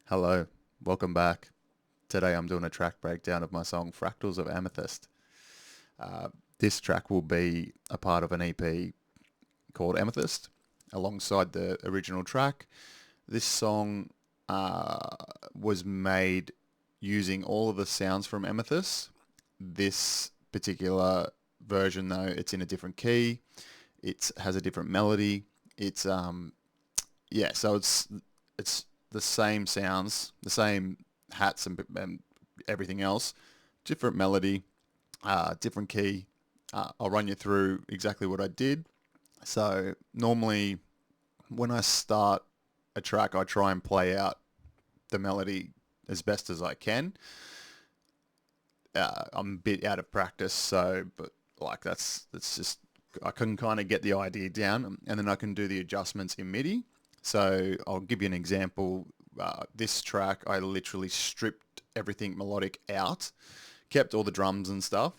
Hello, welcome back. Today I'm doing a track breakdown of my song Fractals of Amethyst. This track will be a part of an EP called Amethyst alongside the original track. This song was made using all of the sounds from Amethyst. This particular version though, it's in a different key. It has a different melody. So it's the same sounds, the same hats and everything else, different melody, different key. I'll run you through exactly what I did. So normally when I start a track, I try and play out the melody as best as I can. I'm a bit out of practice, so but like that's just I can kind of get the idea down, and then I can do the adjustments in MIDI. So I'll give you an example. This track, I literally stripped everything melodic out, kept all the drums and stuff,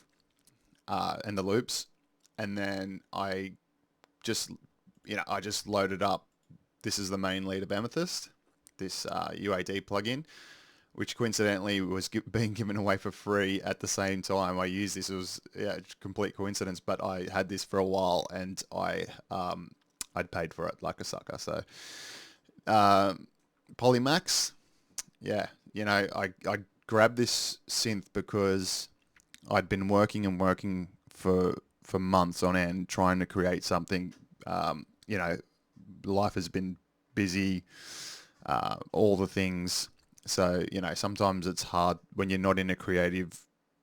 and the loops, and then I just loaded up. This is the main lead of Amethyst, this UAD plugin, which coincidentally was being given away for free at the same time I used this. It was complete coincidence, but I had this for a while and I'd paid for it like a sucker. So Polymax, yeah, I grabbed this synth because I'd been working and working for months on end trying to create something. Life has been busy, all the things. So, sometimes it's hard when you're not in a creative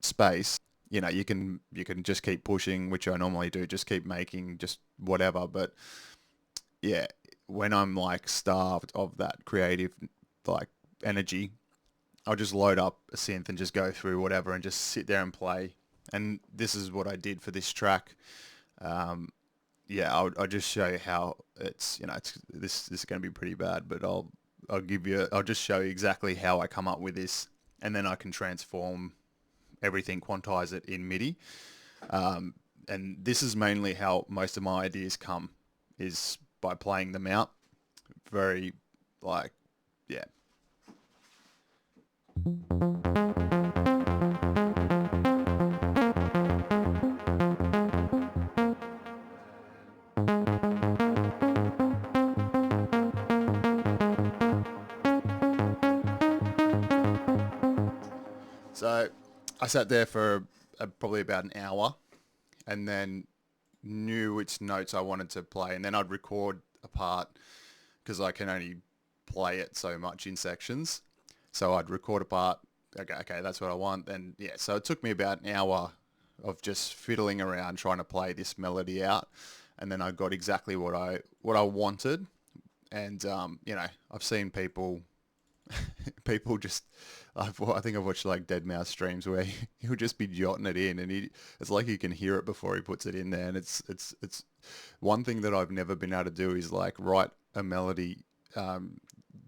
space. You can just keep pushing, which I normally do, just keep making, just whatever. But yeah, when I'm like starved of that creative like energy, I'll just load up a synth and just go through whatever and just sit there and play. And this is what I did for this track. Um, I'll just show you how this is going to be pretty bad, but I'll just show you exactly how I come up with this, and then I can transform everything, quantize it in MIDI. And this is mainly how most of my ideas come, is by playing them out. Very like, yeah. So I sat there for probably about an hour, and then knew which notes I wanted to play, and then I'd record a part because I can only play it so much in sections. So I'd record a part. Okay, that's what I want. And yeah, so it took me about an hour of just fiddling around trying to play this melody out, and then I got exactly what I wanted. And I've seen people just I think I've watched like Dead Mouse streams where he'll just be jotting it in, and it's like you can hear it before he puts it in there. And it's one thing that I've never been able to do is like write a melody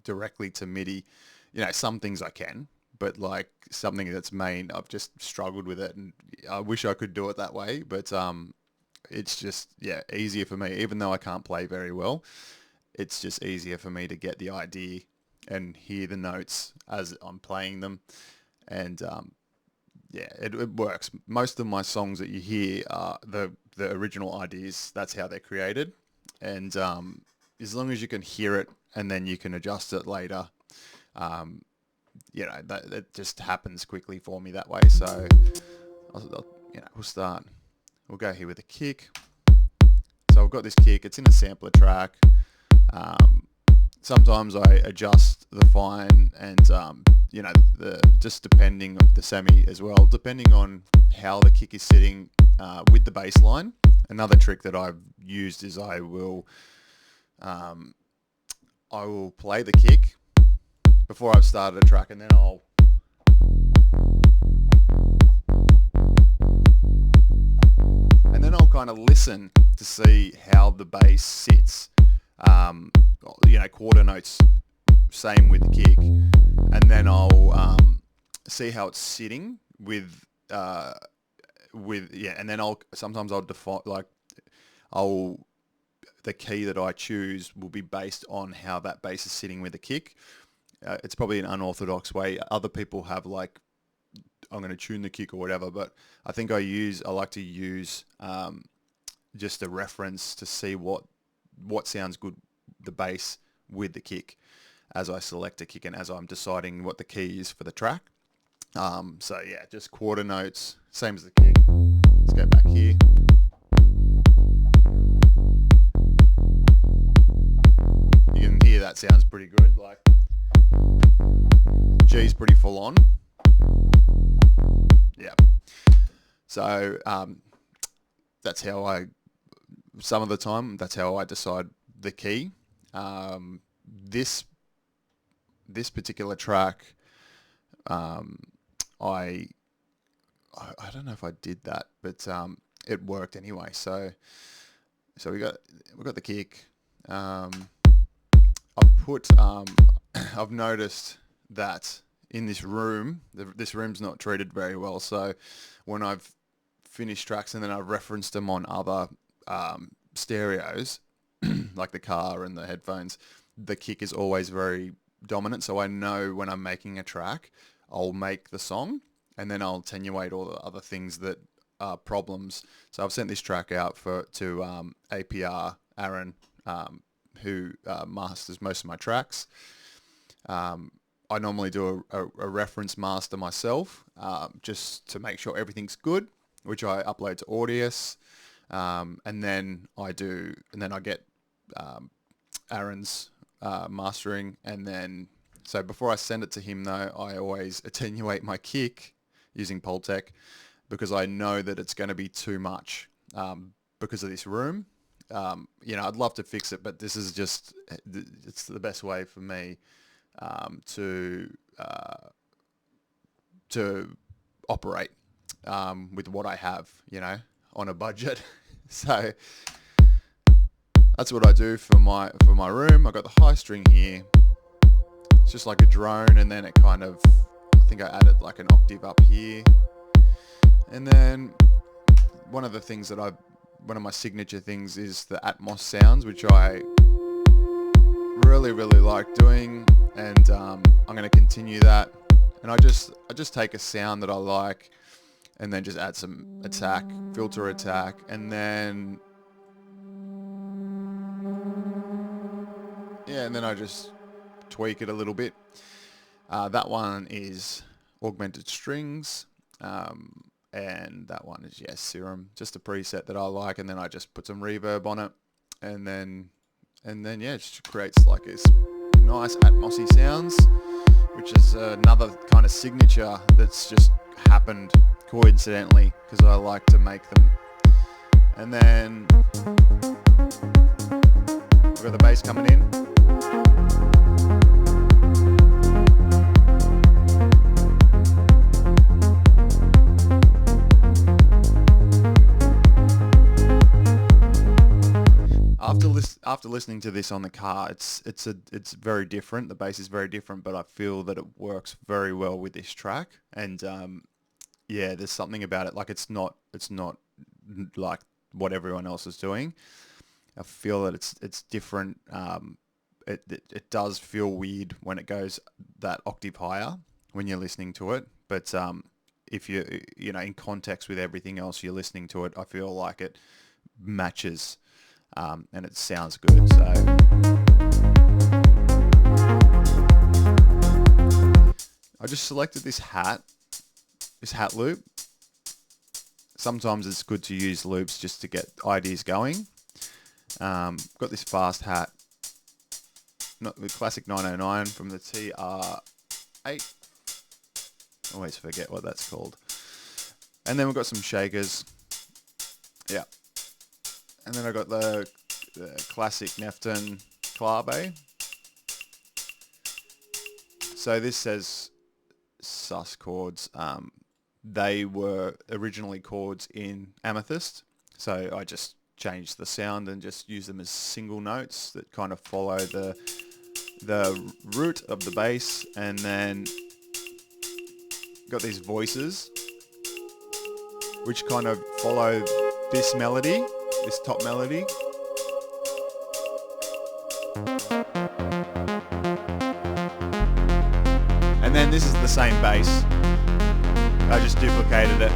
directly to MIDI. Some things I can, but like something that's main, I've just struggled with it, and I wish I could do it that way. But it's just easier for me, even though I can't play very well. It's just easier for me to get the idea and hear the notes as I'm playing them. And it works. Most of my songs that you hear are the original ideas. That's how they're created. And as long as you can hear it and then you can adjust it later, um, that just happens quickly for me that way. So we'll start. We'll go here with a kick. So I've got this kick. It's in a sampler track. Um, Sometimes I adjust the fine and the just depending on the semi as well, depending on how the kick is sitting with the bass line. Another trick that I've used is um, I will play the kick before I've started a track, and then I'll kind of listen to see how the bass sits. Um, Quarter notes, same with the kick, and then I'll see how it's sitting and then I'll define like I'll the key that I choose will be based on how that bass is sitting with the kick. it's probably an unorthodox way. Other people have like, I'm going to tune the kick or whatever, but I think I like to use just a reference to see what sounds good, the bass with the kick, as I select a kick and as I'm deciding what the key is for the track. So yeah, just quarter notes, same as the kick. Let's go back here. You can hear that sounds pretty good. Like G's pretty full on. Yeah. So that's how some of the time, that's how I decide the key. This particular track, I don't know if I did that, but it worked anyway. So we got the kick. I've noticed that in this room, this room's not treated very well. So when I've finished tracks and then I've referenced them on other stereos, like the car and the headphones, the kick is always very dominant. So I know when I'm making a track, I'll make the song and then I'll attenuate all the other things that are problems. So I've sent this track out to APR Aaron, who masters most of my tracks. I normally do a reference master myself, just to make sure everything's good, which I upload to Audius, and then I get Aaron's mastering, and then so before I send it to him though, I always attenuate my kick using Pultec, because I know that it's going to be too much because of this room. I'd love to fix it, but this is just, it's the best way for me to operate with what I have, on a budget. So that's what I do for my room. I got the high string here. It's just like a drone, and then it kind of, I think I added like an octave up here. And then one of my signature things is the Atmos sounds, which I really, really like doing, and I'm going to continue that. And I just take a sound that I like, and then just add some filter attack, and then I just tweak it a little bit. That one is augmented strings, and that one is Serum, just a preset that I like, and then I just put some reverb on it, and then it just creates like this nice atmosy sounds, which is another kind of signature that's just happened coincidentally because I like to make them. And then we've got the bass coming in. After listening to this on the car, it's very different. The bass is very different, but I feel that it works very well with this track. And there's something about it. Like it's not like what everyone else is doing. I feel that it's different. It does feel weird when it goes that octave higher when you're listening to it. But if you in context with everything else you're listening to it, I feel like it matches. And it sounds good. So I just selected this hat loop. Sometimes it's good to use loops just to get ideas going. Got this fast hat, not the classic 909 from the TR8. Always forget what that's called. And then we've got some shakers. Yeah. And then I got the classic Nefton clave. So this says sus chords. They were originally chords in Amethyst. So I just changed the sound and just used them as single notes that kind of follow the root of the bass. And then got these voices, which kind of follow this melody. This top melody. And then this is the same bass. I just duplicated it.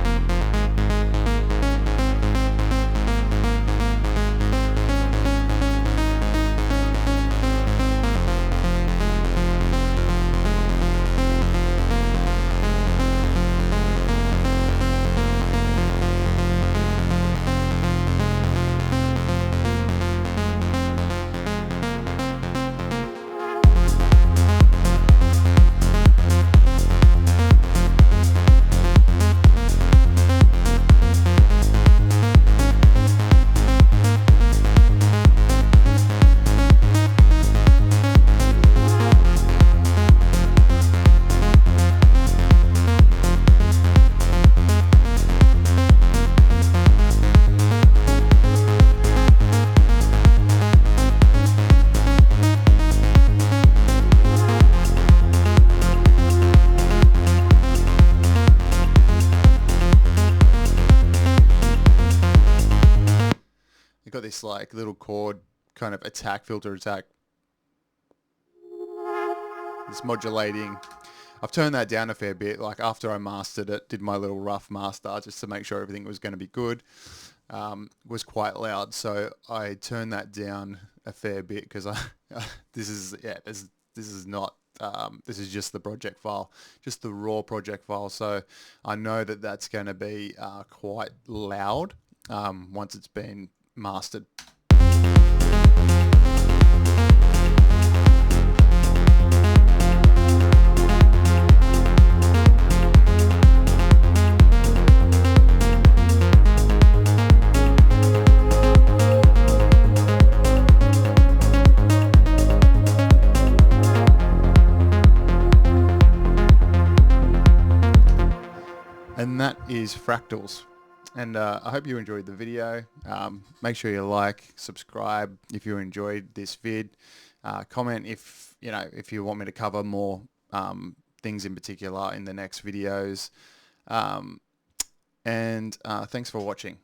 Got this like little chord kind of attack, filter attack. It's modulating. I've turned that down a fair bit. Like after I mastered it, did my little rough master just to make sure everything was going to be good. Was quite loud, so I turned that down a fair bit because this is not. This is just the project file, just the raw project file. So I know that that's going to be quite loud once it's been mastered. And that is Fractals. And I hope you enjoyed the video. Make sure you like, subscribe if you enjoyed this vid. Comment if you want me to cover more things in particular in the next videos. And thanks for watching.